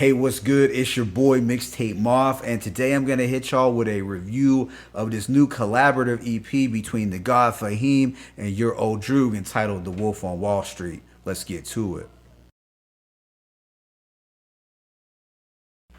Hey, what's good? It's your boy Mixtape Moth, and today I'm gonna hit y'all with a review of this new collaborative EP between the God Fahim and your old Droog entitled "The Wolf on Wall Street." Let's get to it.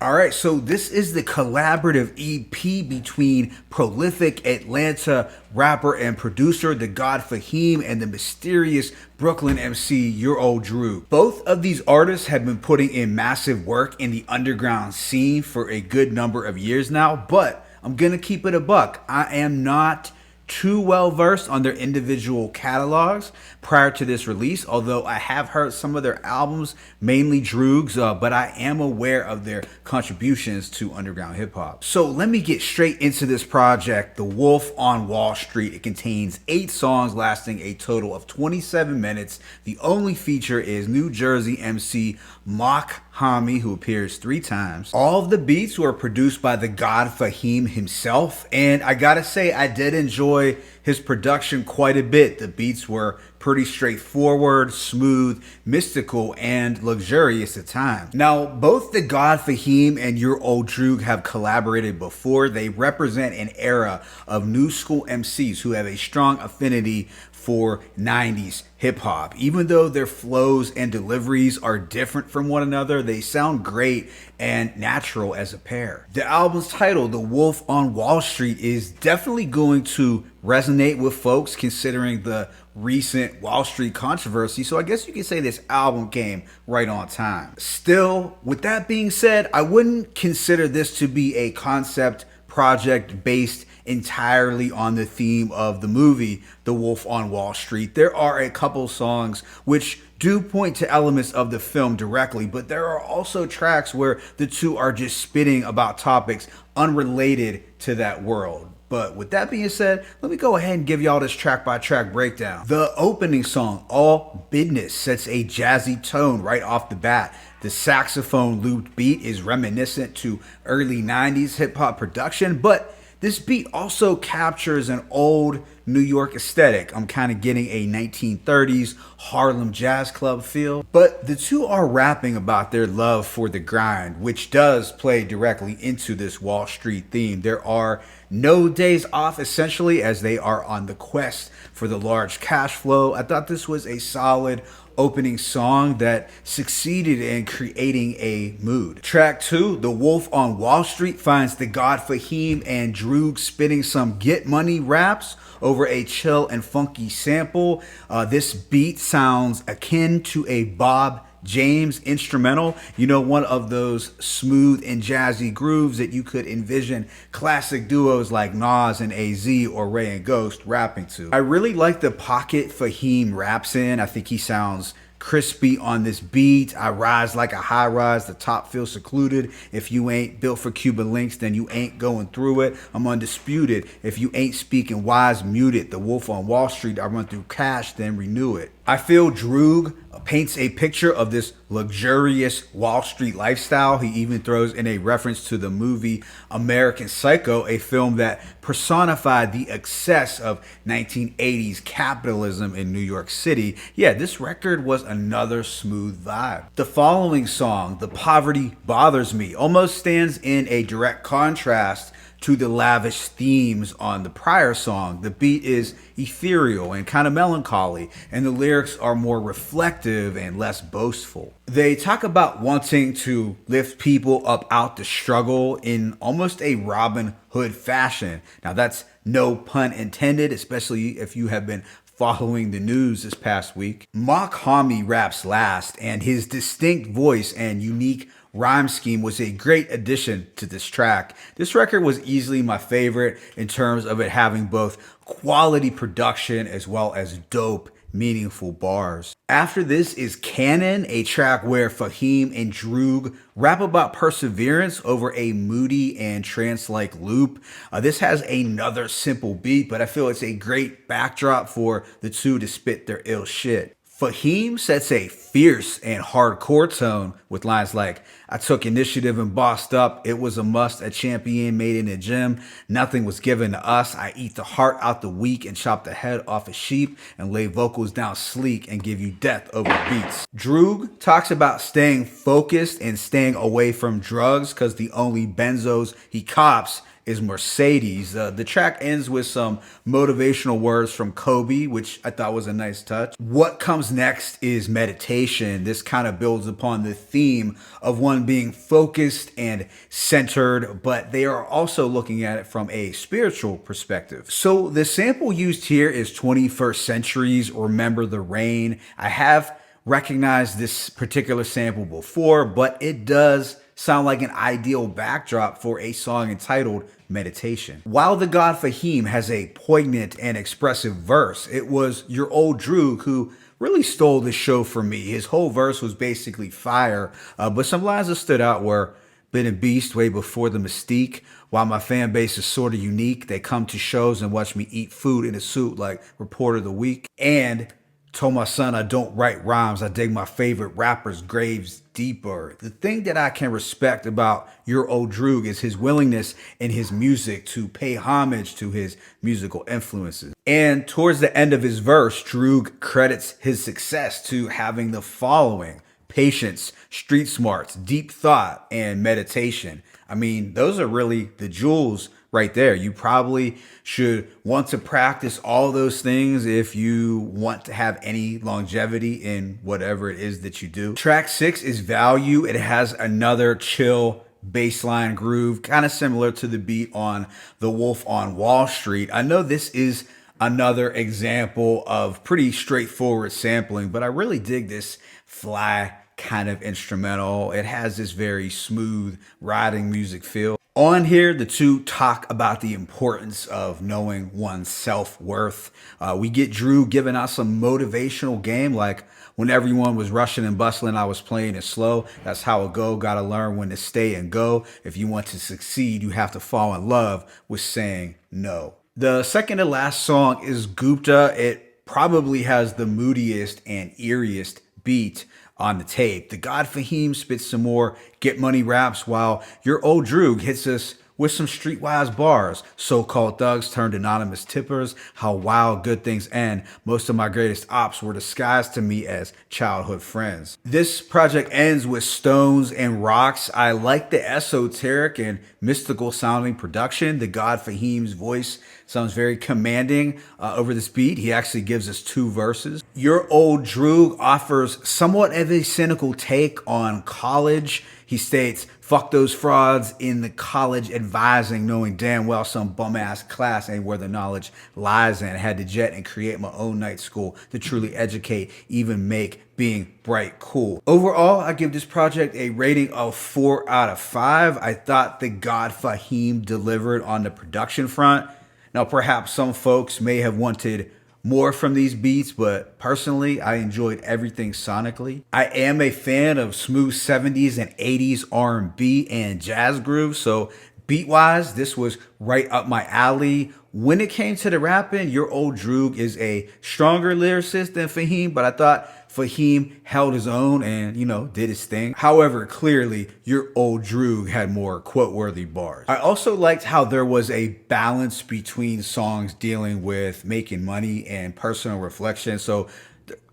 All right, so this is the collaborative EP between prolific Atlanta rapper and producer The God Fahim and the mysterious Brooklyn MC Your Old Drew. Both of these artists have been putting in massive work in the underground scene for a good number of years now, but I'm gonna keep it a buck. I am not too well versed on their individual catalogs prior to this release, although I have heard some of their albums, mainly Droog's, but I am aware of their contributions to underground hip hop. So let me get straight into this project, The Wolf on Wall Street. It contains 8 songs lasting a total of 27 minutes. The only feature is New Jersey MC Mock Hami, who appears 3 times. All of the beats were produced by the God Fahim himself, and I gotta say, I did enjoy his production quite a bit. The beats were pretty straightforward, smooth, mystical, and luxurious at times. Now, both the God Fahim and Your Old Droog have collaborated before. They represent an era of new school MCs who have a strong affinity for 90s hip hop. Even though their flows and deliveries are different from one another, they sound great and natural as a pair. The album's title, The Wolf on Wall Street, is definitely going to resonate with folks considering the recent Wall Street controversy, so I guess you could say this album came right on time. Still, with that being said, I wouldn't consider this to be a concept project based entirely on the theme of the movie The Wolf on Wall Street. There are a couple songs which do point to elements of the film directly, but there are also tracks where the two are just spitting about topics unrelated to that world. But with that being said, let me go ahead and give y'all this track by track breakdown. The opening song, All Business, sets a jazzy tone right off the bat. The saxophone looped beat is reminiscent to early 90s hip hop production, but this beat also captures an old New York aesthetic. I'm kind of getting a 1930s Harlem jazz club feel. But the two are rapping about their love for the grind, which does play directly into this Wall Street theme. There are no days off, essentially, as they are on the quest for the large cash flow. I thought this was a solid opening song that succeeded in creating a mood. Track 2, The Wolf on Wall Street, finds the God Fahim and Droog spitting some get money raps over a chill and funky sample. This beat sounds akin to a Bob James instrumental, you know, one of those smooth and jazzy grooves that you could envision classic duos like Nas and AZ or Ray and Ghost rapping to. I really like the pocket Fahim raps in. I think he sounds crispy on this beat. I rise like a high rise, the top feels secluded. If you ain't built for Cuban links, then you ain't going through it. I'm undisputed. If you ain't speaking wise, muted. The Wolf on Wall Street, I run through cash, then renew it. I feel Droog paints a picture of this luxurious Wall Street lifestyle. He even throws in a reference to the movie American Psycho, a film that personified the excess of 1980s capitalism in New York City. Yeah, this record was another smooth vibe. The following song, The Poverty Bothers Me, almost stands in a direct contrast to the lavish themes on the prior song. The beat is ethereal and kind of melancholy, and the lyrics are more reflective and less boastful. They talk about wanting to lift people up out the struggle in almost a Robin Hood fashion. Now that's no pun intended, especially if you have been following the news this past week. Mock Hami raps last, and his distinct voice and unique rhyme scheme was a great addition to this track. This record was easily my favorite in terms of it having both quality production as well as dope, meaningful bars. After this is Canon, a track where Fahim and Droog rap about perseverance over a moody and trance-like loop. This has another simple beat, but I feel it's a great backdrop for the two to spit their ill shit. Fahim sets a fierce and hardcore tone with lines like, I took initiative and bossed up. It was a must, a champion made in the gym. Nothing was given to us. I eat the heart out the weak and chop the head off a sheep and lay vocals down sleek and give you death over beats. Droog talks about staying focused and staying away from drugs because the only benzos he cops is Mercedes. The track ends with some motivational words from Kobe, which I thought was a nice touch. What comes next is meditation. This kind of builds upon the theme of one being focused and centered, but they are also looking at it from a spiritual perspective. So the sample used here is 21st Century's Remember the Rain. I have recognized this particular sample before, but it does sound like an ideal backdrop for a song entitled Meditation. While the god Fahim has a poignant and expressive verse, it was your old Droog who really stole the show for me. His whole verse was basically fire, but some lines that stood out were, been a beast way before the mystique. While my fan base is sort of unique, they come to shows and watch me eat food in a suit like Reporter of the Week. And told my son I don't write rhymes. I dig my favorite rappers' graves deeper. The thing that I can respect about your old Droog is his willingness in his music to pay homage to his musical influences. And towards the end of his verse, Droog credits his success to having the following: patience, street smarts, deep thought, and meditation. I mean, those are really the jewels right there. You probably should want to practice all those things if you want to have any longevity in whatever it is that you do. Track 6 is Value. It has another chill bassline groove, kind of similar to the beat on The Wolf on Wall Street. I know this is another example of pretty straightforward sampling, but I really dig this fly kind of instrumental. It has this very smooth riding music feel. On here, the two talk about the importance of knowing one's self-worth. We get Droog giving out some motivational game like, when everyone was rushing and bustling, I was playing it slow. That's how it go. Gotta learn when to stay and go. If you want to succeed, you have to fall in love with saying no. The second to last song is Gupta. It probably has the moodiest and eeriest beat on the tape. The god Fahim spits some more get money raps while your old Droog hits us with some streetwise bars. So-called thugs turned anonymous tippers. How wild good things end. Most of my greatest ops were disguised to me as childhood friends. This project ends with stones and rocks. I like the esoteric and mystical sounding production. The god Fahim's voice sounds very commanding over this beat. He actually gives us 2 verses. Your old Droog offers somewhat of a cynical take on college. He states, fuck those frauds in the college advising, knowing damn well some bum ass class ain't where the knowledge lies in. Had to jet and create my own night school to truly educate, even make being bright cool. Overall, I give this project a rating of 4 out of 5. I thought the god Fahim delivered on the production front. Now, perhaps some folks may have wanted more from these beats, but personally, I enjoyed everything sonically. I am a fan of smooth 70s and 80s R&B and jazz grooves, so beat-wise, this was right up my alley. When it came to the rapping, your old Droog is a stronger lyricist than Fahim, but I thought Fahim held his own and, did his thing. However, clearly, your old Droog had more quote-worthy bars. I also liked how there was a balance between songs dealing with making money and personal reflection. So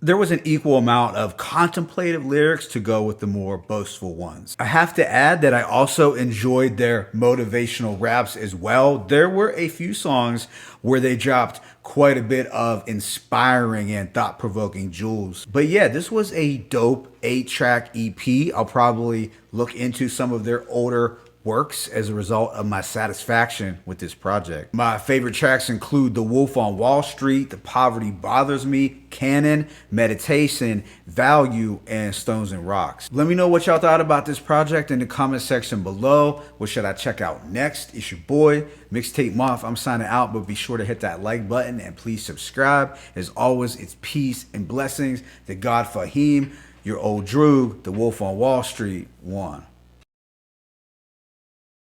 there was an equal amount of contemplative lyrics to go with the more boastful ones. I have to add that I also enjoyed their motivational raps as well. There were a few songs where they dropped quite a bit of inspiring and thought-provoking jewels. But yeah, this was a dope 8-track EP. I'll probably look into some of their older works as a result of my satisfaction with this project. My favorite tracks include The Wolf on Wall Street, The Poverty Bothers Me, Canon, Meditation, Value, and Stones and Rocks. Let me know what y'all thought about this project in the comment section below. What should I check out next? It's your boy, Mixtape Moth. I'm signing out, but be sure to hit that like button and please subscribe. As always, it's peace and blessings. The god Fahim, your old Droog, The Wolf on Wall Street, 1.